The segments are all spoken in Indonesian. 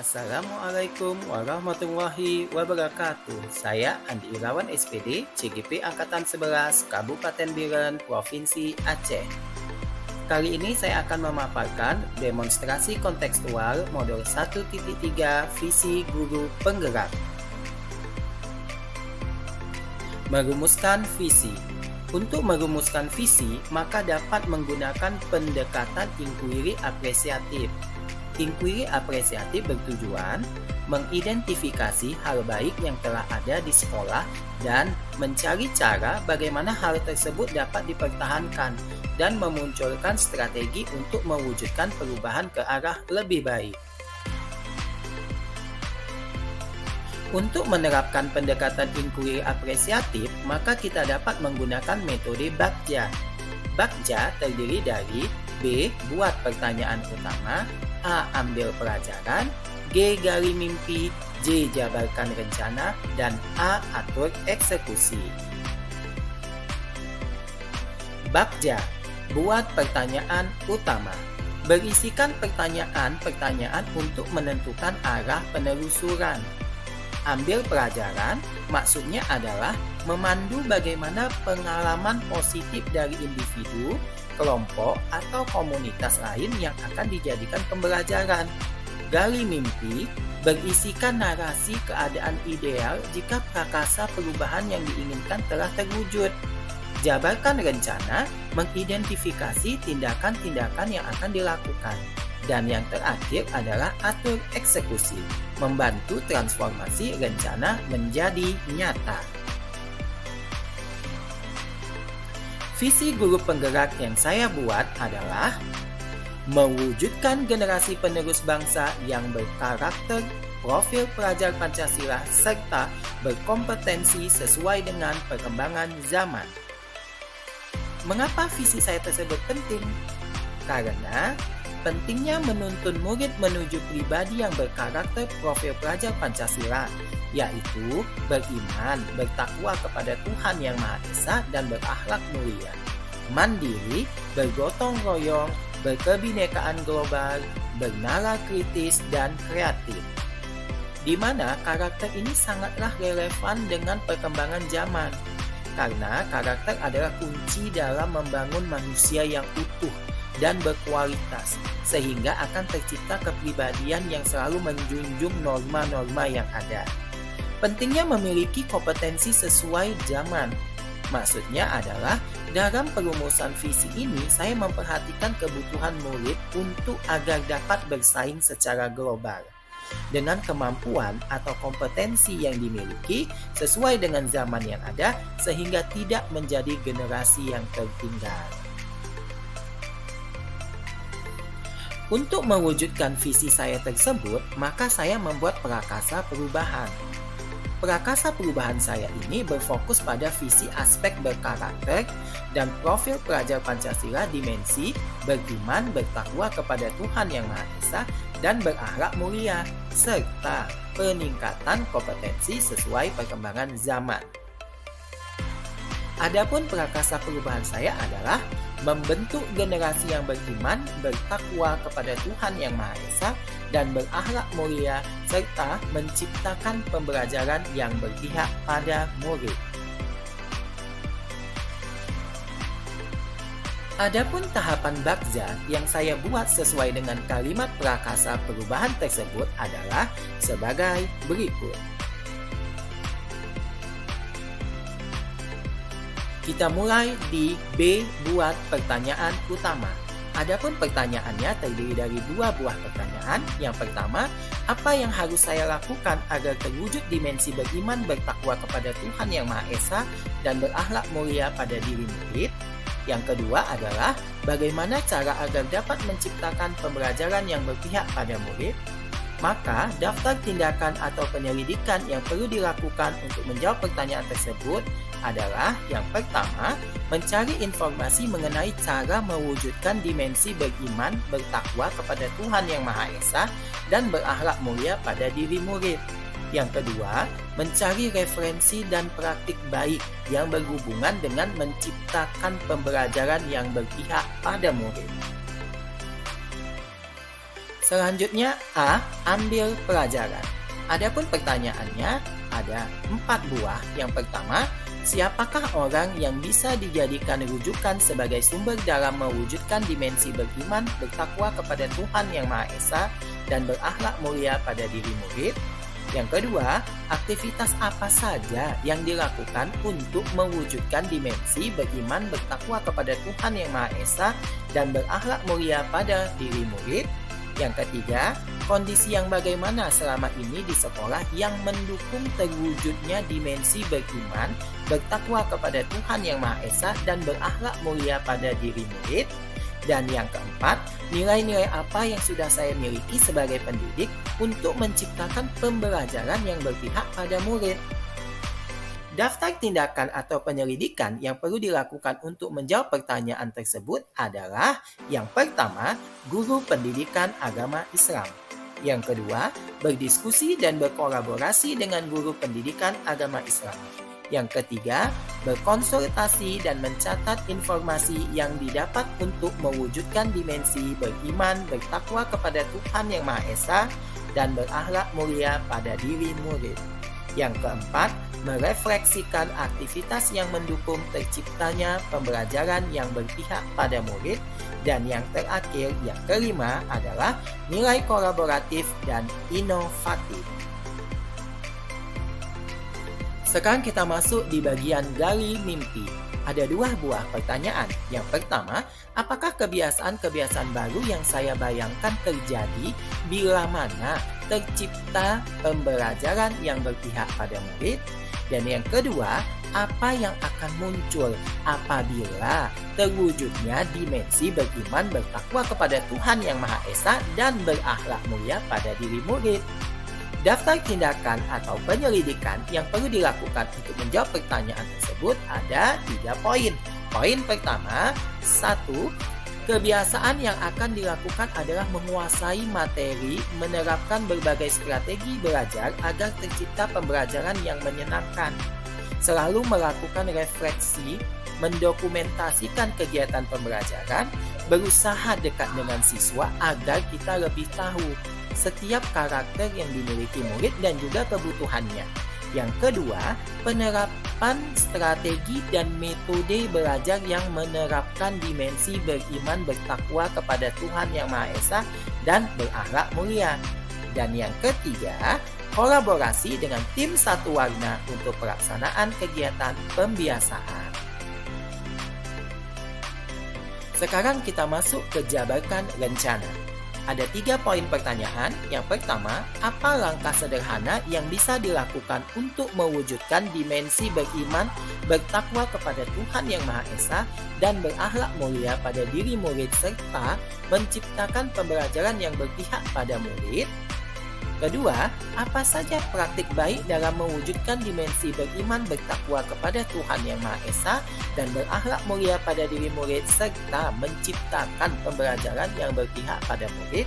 Assalamualaikum warahmatullahi wabarakatuh. Saya Andi Irawan SPD, CGP Angkatan 11, Kabupaten Biren, Provinsi Aceh. Kali ini saya akan memaparkan demonstrasi kontekstual modul 1.3 Visi Guru Penggerak. Merumuskan visi. Untuk merumuskan visi, maka dapat menggunakan pendekatan inquiry apresiatif. Inquiry apresiatif bertujuan mengidentifikasi hal baik yang telah ada di sekolah dan mencari cara bagaimana hal tersebut dapat dipertahankan dan memunculkan strategi untuk mewujudkan perubahan ke arah lebih baik. Untuk menerapkan pendekatan inquiry apresiatif, maka kita dapat menggunakan metode Bagja. Bagja terdiri dari B. Buat pertanyaan utama, A. Ambil pelajaran, G. Gali mimpi, J. Jabarkan rencana, dan A. Atur eksekusi. Bagja. Buat pertanyaan utama. Berisikan pertanyaan-pertanyaan untuk menentukan arah penelusuran. Ambil pelajaran, maksudnya adalah memandu bagaimana pengalaman positif dari individu, kelompok, atau komunitas lain yang akan dijadikan pembelajaran. Gali mimpi, berisikan narasi keadaan ideal jika prakasa perubahan yang diinginkan telah terwujud. Jabarkan rencana, mengidentifikasi tindakan-tindakan yang akan dilakukan. Dan yang terakhir adalah atur eksekusi, membantu transformasi rencana menjadi nyata. Visi guru penggerak yang saya buat adalah mewujudkan generasi penerus bangsa yang berkarakter, profil pelajar Pancasila, serta berkompetensi sesuai dengan perkembangan zaman. Mengapa visi saya tersebut penting? Karena pentingnya menuntun murid menuju pribadi yang berkarakter profil pelajar Pancasila, yaitu beriman, bertakwa kepada Tuhan Yang Maha Esa dan berakhlak mulia, mandiri, bergotong royong, berkebinekaan global, bernara kritis, dan kreatif. Di mana karakter ini sangatlah relevan dengan perkembangan zaman, karena karakter adalah kunci dalam membangun manusia yang utuh dan berkualitas, sehingga akan tercipta kepribadian yang selalu menjunjung norma-norma yang ada. Pentingnya memiliki kompetensi sesuai zaman. Maksudnya adalah dalam perumusan visi ini saya memperhatikan kebutuhan murid untuk agar dapat bersaing secara global dengan kemampuan atau kompetensi yang dimiliki sesuai dengan zaman yang ada sehingga tidak menjadi generasi yang tertinggal. Untuk mewujudkan visi saya tersebut, maka saya membuat prakasa perubahan. Prakasa perubahan saya ini berfokus pada visi aspek berkarakter dan profil pelajar Pancasila dimensi beriman, bertakwa kepada Tuhan Yang Maha Esa dan berakhlak mulia, serta peningkatan kompetensi sesuai perkembangan zaman. Adapun prakasa perubahan saya adalah membentuk generasi yang beriman, bertakwa kepada Tuhan Yang Maha Esa dan berakhlak mulia, serta menciptakan pembelajaran yang berpihak pada murid. Adapun tahapan Bagja yang saya buat sesuai dengan kalimat prakasa perubahan tersebut adalah sebagai berikut. Kita mulai di B. Buat pertanyaan utama. Adapun pertanyaannya terdiri dari dua buah pertanyaan. Yang pertama, apa yang harus saya lakukan agar terwujud dimensi beriman, bertakwa kepada Tuhan Yang Maha Esa dan berakhlak mulia pada diri murid? Yang kedua adalah bagaimana cara agar dapat menciptakan pembelajaran yang berpihak pada murid? Maka, daftar tindakan atau penyelidikan yang perlu dilakukan untuk menjawab pertanyaan tersebut adalah yang pertama, mencari informasi mengenai cara mewujudkan dimensi beriman, bertakwa kepada Tuhan Yang Maha Esa dan berakhlak mulia pada diri murid. Yang kedua, mencari referensi dan praktik baik yang berhubungan dengan menciptakan pembelajaran yang berpihak pada murid. Selanjutnya A. Ambil pelajaran. Adapun pertanyaannya ada 4 buah. Yang pertama, siapakah orang yang bisa dijadikan rujukan sebagai sumber dalam mewujudkan dimensi beriman, bertakwa kepada Tuhan Yang Maha Esa, dan berakhlak mulia pada diri murid? Yang kedua, aktivitas apa saja yang dilakukan untuk mewujudkan dimensi beriman, bertakwa kepada Tuhan Yang Maha Esa, dan berakhlak mulia pada diri murid? Yang ketiga, kondisi yang bagaimana selama ini di sekolah yang mendukung terwujudnya dimensi beriman, bertakwa kepada Tuhan Yang Maha Esa, dan berakhlak mulia pada diri murid? Dan yang keempat, nilai-nilai apa yang sudah saya miliki sebagai pendidik untuk menciptakan pembelajaran yang berpihak pada murid? Daftar tindakan atau penyelidikan yang perlu dilakukan untuk menjawab pertanyaan tersebut adalah: yang pertama, guru pendidikan agama Islam. Yang kedua, berdiskusi dan berkolaborasi dengan guru pendidikan agama Islam. Yang ketiga, berkonsultasi dan mencatat informasi yang didapat untuk mewujudkan dimensi beriman, bertakwa kepada Tuhan Yang Maha Esa, dan berakhlak mulia pada diri murid. Yang keempat, merefleksikan aktivitas yang mendukung terciptanya pembelajaran yang berpihak pada murid. Dan yang terakhir, yang kelima adalah nilai kolaboratif dan inovatif. Sekarang kita masuk di bagian gali mimpi. Ada 2 buah pertanyaan. Yang pertama, apakah kebiasaan-kebiasaan baru yang saya bayangkan terjadi bila mana tercipta pembelajaran yang berpihak pada murid? Dan yang kedua, apa yang akan muncul apabila terwujudnya dimensi beriman, bertakwa kepada Tuhan Yang Maha Esa, dan berakhlak mulia pada diri murid? Daftar tindakan atau penyelidikan yang perlu dilakukan untuk menjawab pertanyaan tersebut ada 3 poin. Poin pertama, 1. Kebiasaan yang akan dilakukan adalah menguasai materi, menerapkan berbagai strategi belajar agar tercipta pembelajaran yang menyenangkan. Selalu melakukan refleksi, mendokumentasikan kegiatan pembelajaran, berusaha dekat dengan siswa agar kita lebih tahu setiap karakter yang dimiliki murid dan juga kebutuhannya. Yang kedua, penerapan strategi dan metode belajar yang menerapkan dimensi beriman, bertakwa kepada Tuhan Yang Maha Esa, dan berakhlak mulia. Dan yang ketiga, kolaborasi dengan tim satu warna untuk pelaksanaan kegiatan pembiasaan. Sekarang kita masuk ke jabarkan rencana. Ada 3 poin pertanyaan. Yang pertama, apa langkah sederhana yang bisa dilakukan untuk mewujudkan dimensi beriman, bertakwa kepada Tuhan Yang Maha Esa, dan berakhlak mulia pada diri murid, serta menciptakan pembelajaran yang berpihak pada murid? Kedua, apa saja praktik baik dalam mewujudkan dimensi beriman, bertakwa kepada Tuhan Yang Maha Esa, dan berakhlak mulia pada diri murid, serta menciptakan pembelajaran yang berpihak pada murid?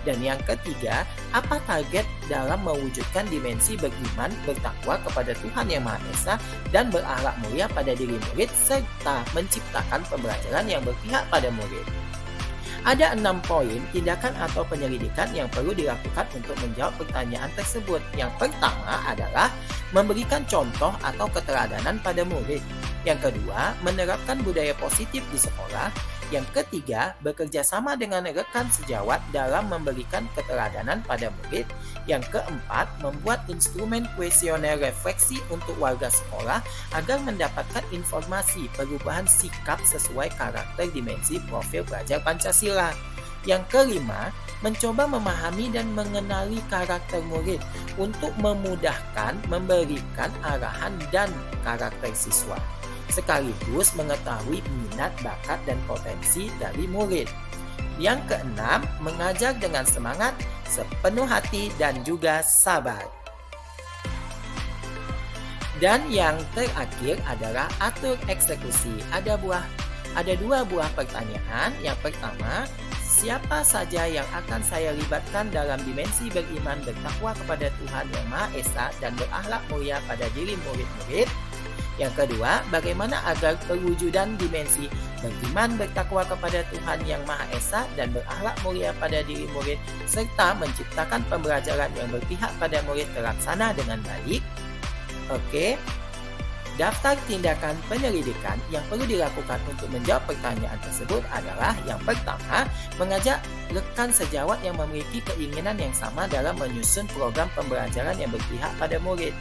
Dan yang ketiga, apa target dalam mewujudkan dimensi beriman, bertakwa kepada Tuhan Yang Maha Esa, dan berakhlak mulia pada diri murid, serta menciptakan pembelajaran yang berpihak pada murid? Ada 6 poin tindakan atau penyelidikan yang perlu dilakukan untuk menjawab pertanyaan tersebut. Yang pertama adalah memberikan contoh atau keteladanan pada murid. Yang kedua, menerapkan budaya positif di sekolah. Yang ketiga, bekerja sama dengan rekan sejawat dalam memberikan keteladanan pada murid. Yang keempat, membuat instrumen kuesioner refleksi untuk warga sekolah agar mendapatkan informasi perubahan sikap sesuai karakter dimensi profil pelajar Pancasila. Yang kelima, mencoba memahami dan mengenali karakter murid untuk memudahkan memberikan arahan dan karakter siswa, sekaligus mengetahui minat, bakat, dan potensi dari murid. Yang keenam, mengajar dengan semangat, sepenuh hati, dan juga sabar. Dan yang terakhir adalah atur eksekusi. Ada 2 buah pertanyaan. Yang pertama, siapa saja yang akan saya libatkan dalam dimensi beriman, bertakwa kepada Tuhan Yang Maha Esa, dan berakhlak mulia pada diri murid-murid? Yang kedua, bagaimana agar perwujudan dimensi beriman bertakwa kepada Tuhan Yang Maha Esa dan berakhlak mulia pada diri murid, serta menciptakan pembelajaran yang berpihak pada murid terlaksana dengan baik. Oke. Daftar tindakan penyelidikan yang perlu dilakukan untuk menjawab pertanyaan tersebut adalah: yang pertama, mengajak rekan sejawat yang memiliki keinginan yang sama dalam menyusun program pembelajaran yang berpihak pada murid.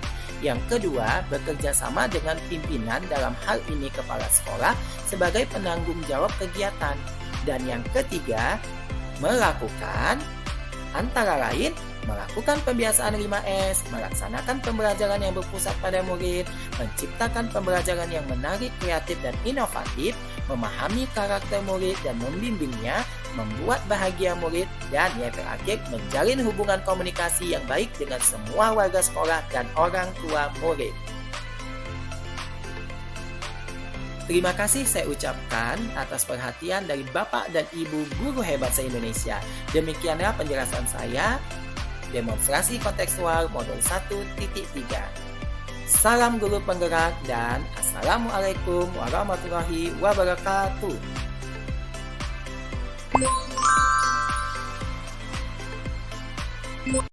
Yang kedua, bekerja sama dengan pimpinan, dalam hal ini kepala sekolah, sebagai penanggung jawab kegiatan. Dan yang ketiga, melakukan antara lain melakukan pembiasaan 5S, melaksanakan pembelajaran yang berpusat pada murid, menciptakan pembelajaran yang menarik, kreatif, dan inovatif, memahami karakter murid dan membimbingnya, membuat bahagia murid, dan yang terakhir, menjalin hubungan komunikasi yang baik dengan semua warga sekolah dan orang tua murid. Terima kasih saya ucapkan atas perhatian dari Bapak dan Ibu guru hebat se-Indonesia. Demikianlah penjelasan saya. Demonstrasi kontekstual modul 1.3. Salam guru penggerak dan Assalamualaikum warahmatullahi wabarakatuh.